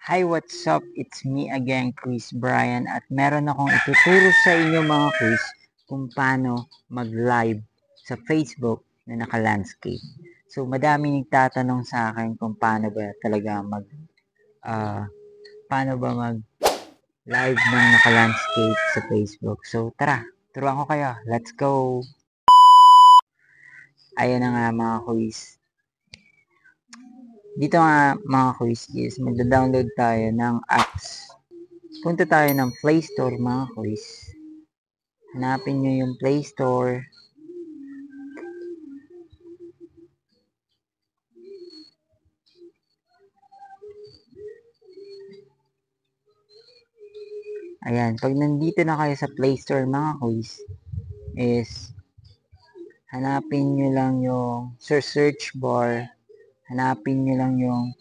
Hi, what's up? It's me again, Chris Brian, at meron akong ituturo sa inyo mga quiz kung paano mag-live sa Facebook na naka-landscape. So, madami nagtatanong sa akin kung paano ba talaga mag-live ng naka-landscape sa Facebook. So, tara, turuan ko kayo. Let's go! Ayan na nga mga quiz. Dito nga mga quiz is magda-download tayo ng apps. Punta tayo ng Play Store mga quiz. Hanapin nyo yung Play Store. Ayan, pag nandito na kayo sa Play Store mga quiz, is hanapin nyo lang yung search bar, hanapin nyo lang yung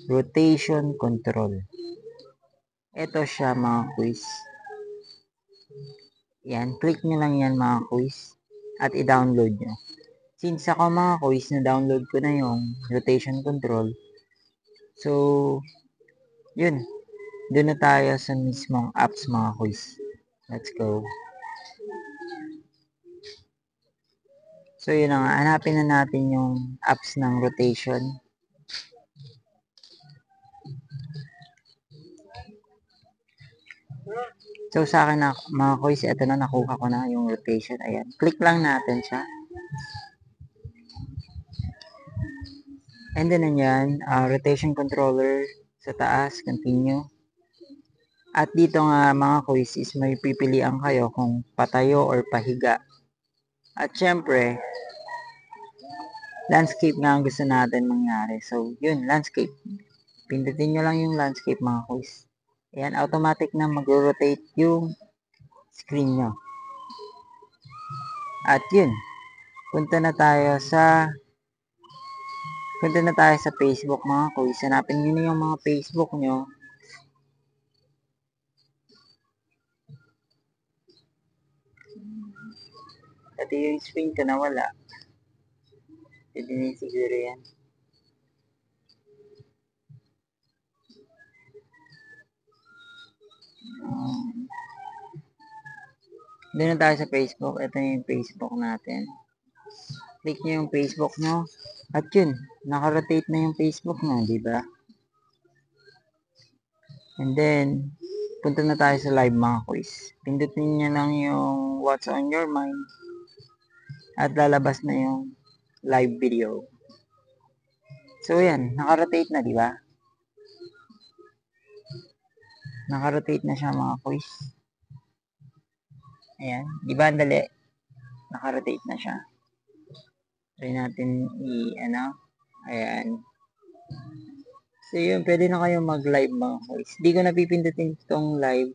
rotation control. Ito siya mga quiz. Yan, click nyo lang yan mga quiz at i-download nyo. Since ako mga quiz, na-download ko na yung rotation control. So, yun. Doon na tayo sa mismong apps mga quiz. Let's go. So, yun na nga. Hanapin na natin yung apps ng rotation. So, sa akin na, mga quiz, ito na, nakuha ko na yung rotation. Ayan. Click lang natin siya. And then, yan, rotation controller sa taas, continue. At dito nga, mga quiz, is may pipilian kayo kung patayo or pahiga. At syempre, landscape nga ang gusto natin mangyari. So, yun, landscape. Pindutin nyo lang yung landscape, mga quiz. Ayan, automatic na mag-rotate yung screen nyo. At yun, punta na tayo sa Facebook mga quiz. Hanapin nyo na yung mga Facebook nyo. Ito yung screen ko na wala. Pwede na siguro yan. Doon na tayo sa Facebook. Ito yung Facebook natin. Click nyo yung Facebook nyo. At yun, naka-rotate na yung Facebook nyo, di ba? And then, punta na tayo sa live mga quiz. Pindutin nyo lang yung what's on your mind. At lalabas na yung live video. So, yan. Naka-rotate na, di ba? Naka-rotate na siya mga quiz. Ayan. Di ba, dali? Naka-rotate na siya. Try natin Ayan. So, yun. Pwede na kayo mag-live mga quiz. Di ko napipindutin itong live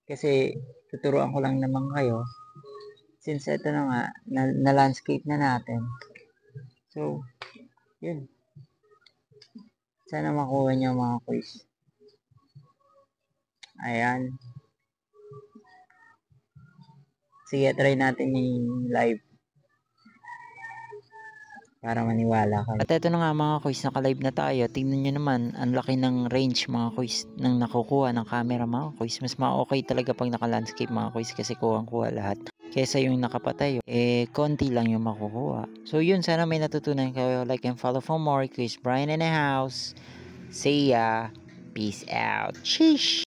kasi tuturuan ko lang naman kayo. Since ito na nga, na-landscape na natin. So, yun. Sana makuha niyo mga quiz. Ayan. Sige, try natin yung live. Para maniwala kayo. At ito na nga mga quiz, naka-live na tayo. Tingnan nyo naman, ang laki ng range mga quiz nang nakukuha ng camera mga quiz. Mas ma-okay talaga pag naka-landscape mga quiz kasi kuha lahat. Kesa yung nakapatayo, konti lang yung makukuha. So yun, sana may natutunan kayo. Like and follow for more. Chris Brian in the house. See ya. Peace out. Sheesh.